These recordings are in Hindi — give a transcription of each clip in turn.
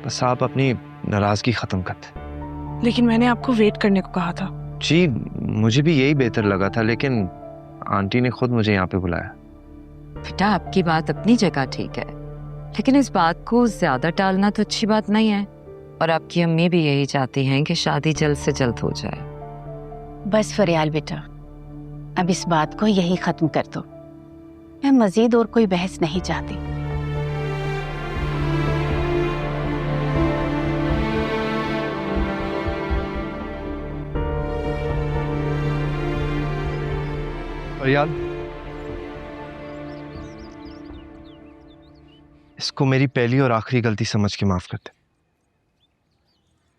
बस आप अपनी नाराजगी खत्म करते। लेकिन मैंने आपको वेट करने को कहा था। जी मुझे भी यही बेहतर लगा था, लेकिन आंटी ने खुद मुझे यहाँ पे बुलाया। बेटा आपकी बात अपनी जगह ठीक है, लेकिन इस बात को ज्यादा टालना तो अच्छी बात नहीं है। और आपकी अम्मी भी यही चाहती हैं कि शादी जल्द से जल्द हो जाए। बस फरियाल बेटा, अब इस बात को यही खत्म कर दो। मैं मजीद और कोई बहस नहीं चाहती। फरियाल, इसको मेरी पहली और आखिरी गलती समझ के माफ कर दे।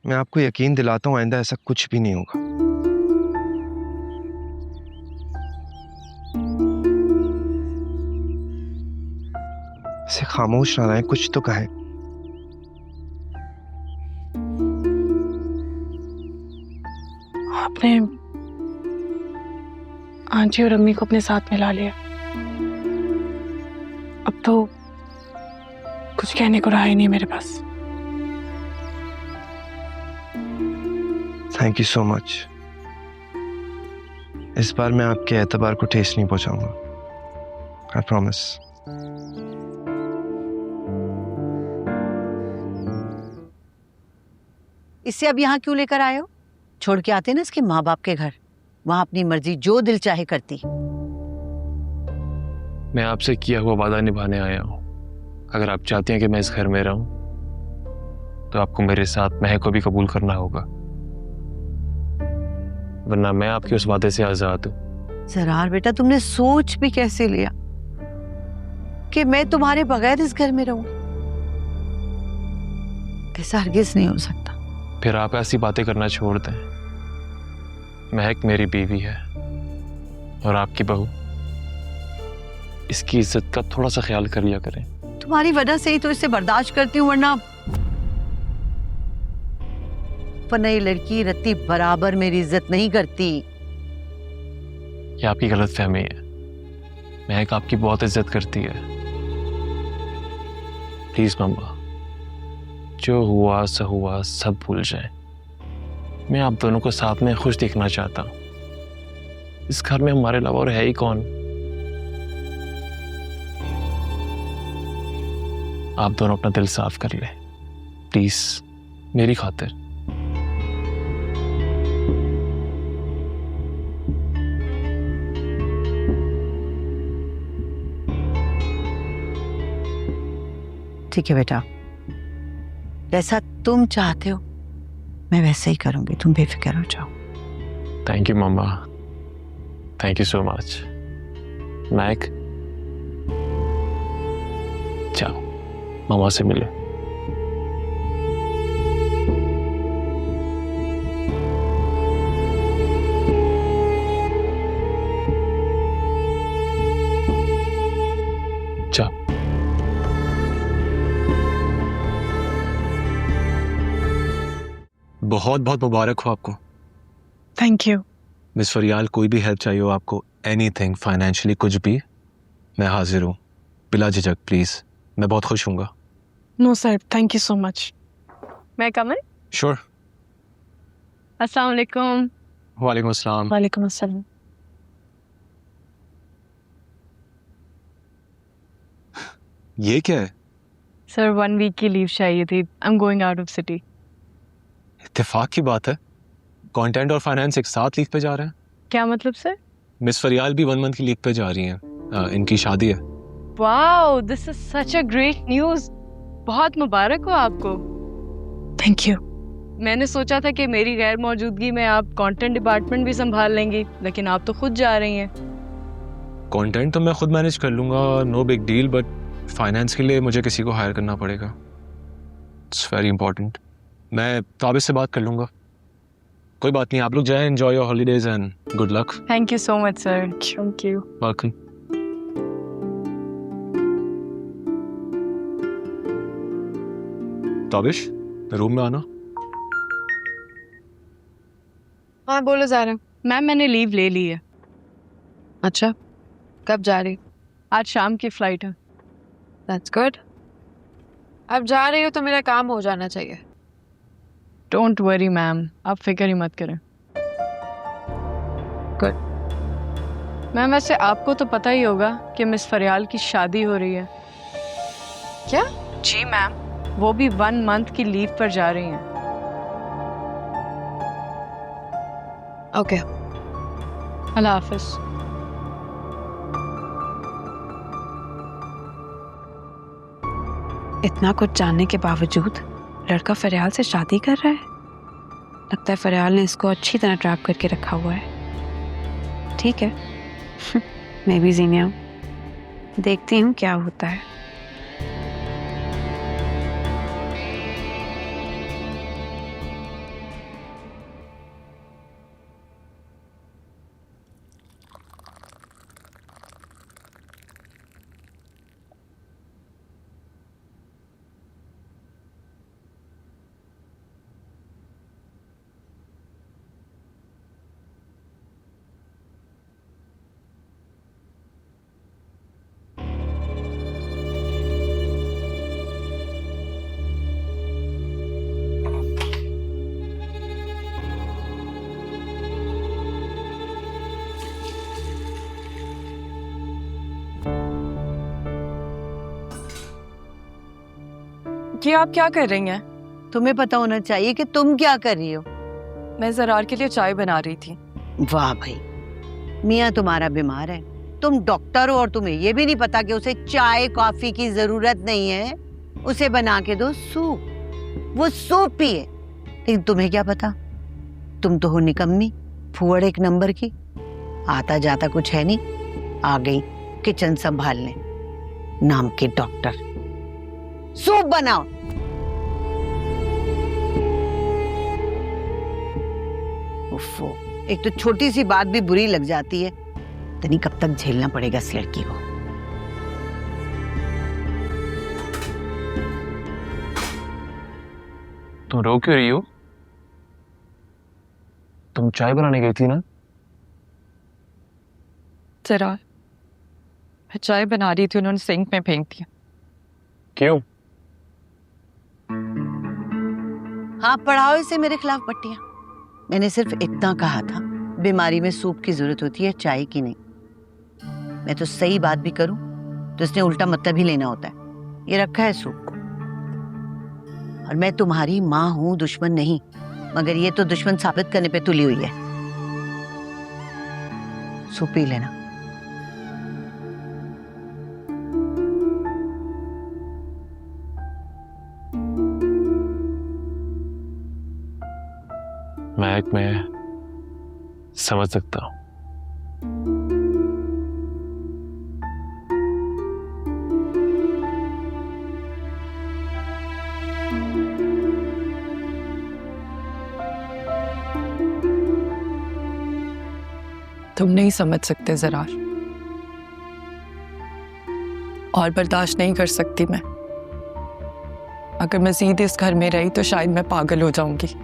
मैं आपको यकीन दिलाता हूं आइंदा ऐसा कुछ भी नहीं होगा। ऐसे खामोश ना रहे, कुछ तो कहें। आपने आंटी और अम्मी को अपने साथ मिला लिया। अब तो कुछ कहने को रहा ही नहीं मेरे पास। Thank you so much. इस बार मैं आपके एतबार को ठेस नहीं पहुंचाऊंगा। I promise. इससे अब यहाँ क्यों लेकर आए हो? छोड़ के आते ना इसके माँ बाप के घर, वहां अपनी मर्जी जो दिल चाहे करती। मैं आपसे किया हुआ वादा निभाने आया हूँ। अगर आप चाहती हैं कि मैं इस घर में रहूं, तो आपको मेरे साथ महक को भी कबूल करना होगा, वरना मैं आपके उस वादे से आजाद हूं। जरार बेटा, तुमने सोच भी कैसे लिया कि मैं तुम्हारे बगैर इस घर में रहूंगी? ऐसा हरगिज नहीं हो सकता। फिर आप ऐसी बातें करना छोड़ दें। महक मेरी बीवी है और आपकी बहू। इसकी इज्जत का थोड़ा सा ख्याल कर लिया करें। तुम्हारी वजह से ही तो इसे बर्दाश्त करती हूँ, वरना ये लड़की रत्ती बराबर मेरी इज्जत नहीं करती। ये आपकी गलतफहमी है। महक आपकी बहुत इज्जत करती है। प्लीज मम्मा, जो हुआ सो हुआ, सब भूल जाए। मैं आप दोनों को साथ में खुश देखना चाहता हूं। इस घर में हमारे अलावा और है ही कौन? आप दोनों अपना दिल साफ कर ले प्लीज, मेरी खातिर। ठीक है बेटा, जैसा तुम चाहते हो मैं वैसे ही करूंगी, तुम बेफिक्र हो जाओ। Thank you mamma, thank you so much. Mahak, जाओ मामा से मिलो। जाओ। बहुत बहुत मुबारक हो आपको। Thank you. मिस फरियाल, कोई भी हेल्प चाहिए हो आपको, एनीथिंग फाइनेंशियली कुछ भी, मैं हाजिर हूँ, बिला झिझक प्लीज। मैं बहुत खुश हूँगा। No sir, thank you so much. मैं कमल। श्योर। अस्सलाम वालेकुम। वालेकुम अस्सलाम। वालेकुम अस्सलाम। ये क्या है? सर 1 वीक की लीव चाहिए थी। I am going out of city. इत्तेफाक की बात है, कंटेंट और फाइनेंस एक साथ लीव पे जा रहे हैं। क्या मतलब सर? मिस फरियाल भी 1 मंथ की लीव पे जा रही हैं। इनकी शादी है। Wow, this is such a great news. बहुत मुबारक हो आपको। Thank you. मैंने सोचा था कि मेरी गैर मौजूदगी में आप कंटेंट डिपार्टमेंट भी संभाल लेंगी, लेकिन आप तो खुद जा रही हैं। कंटेंट तो मैं खुद मैनेज कर लूंगा, no big deal, but finance के लिए मुझे किसी को हायर करना पड़ेगा। It's very important. मैं ताबिश से बात कर लूंगा। कोई बात नहीं, आप लोग जाएं, enjoy your holidays and good luck. Thank you so much sir. Thank you. Welcome. Tabish, room में आना। हाँ बोलो ज़ारा। मैम मैंने लीव ले ली है। अच्छा, कब जा रही? आज शाम की फ्लाइट है। That's good. अब जा रही हो तो मेरा काम हो जाना चाहिए। डोंट वरी मैम, आप फिक्र ही मत करें। गुड। मैम वैसे आपको तो पता ही होगा कि मिस फरियाल की शादी हो रही है। क्या? जी मैम, वो भी 1 मंथ की लीव पर जा रही हैं। ओके। अल्लाह हाफिज। इतना कुछ जानने के बावजूद लड़का फरियाल से शादी कर रहा है। लगता है फरियाल ने इसको अच्छी तरह ट्रैप करके रखा हुआ है। ठीक है, मैं भी जीनिया हूँ, देखती हूँ क्या होता है। ये आप क्या कर रही हैं? तुम्हें पता होना चाहिए कि तुम क्या कर रही हो। मैं जरार के लिए चाय बना रही थी। वाह भाई, मियाँ तुम्हारा बीमार है, तुम डॉक्टर हो और तुम्हें ये भी नहीं पता कि उसे चाय कॉफी की जरूरत नहीं है। उसे बना के दो सूप, वो सूप पिए। लेकिन तुम्हें क्या पता, तुम तो हो निकम्मी, फुअड़ एक नंबर की। आता जाता कुछ है नहीं, आ गई किचन संभालने, नाम के डॉक्टर। सूप बनाओ। उफ़ो, एक तो छोटी सी बात भी बुरी लग जाती है। तो नहीं कब तक झेलना पड़ेगा इस लड़की को। तुम रो क्यों रही हो? तुम चाय बनाने गई थी ना? जरा मैं चाय बना रही थी, उन्होंने सिंक में फेंक दिया। क्यों? हाँ, पढ़ाओ इसे मेरे खिलाफ पट्टियां। मैंने सिर्फ इतना कहा था, बीमारी में सूप की जरूरत होती है, चाय की नहीं। मैं तो सही बात भी करूं तो इसने उल्टा मतलब ही लेना होता है। ये रखा है सूप, और मैं तुम्हारी माँ हूं, दुश्मन नहीं, मगर ये तो दुश्मन साबित करने पे तुली हुई है। सूप पी लेना। मैं समझ सकता हूं। तुम नहीं समझ सकते जरार, और बर्दाश्त नहीं कर सकती मैं। अगर मजीद इस घर में रही तो शायद मैं पागल हो जाऊंगी।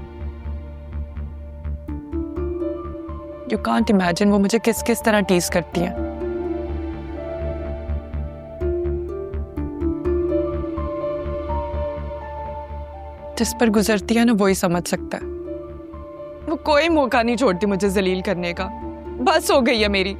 यू कांट इमेजिन वो मुझे किस किस तरह टीज करती हैं। जिस पर गुजरती है ना, वही समझ सकता है। वो कोई मौका नहीं छोड़ती मुझे जलील करने का। बस हो गई है मेरी।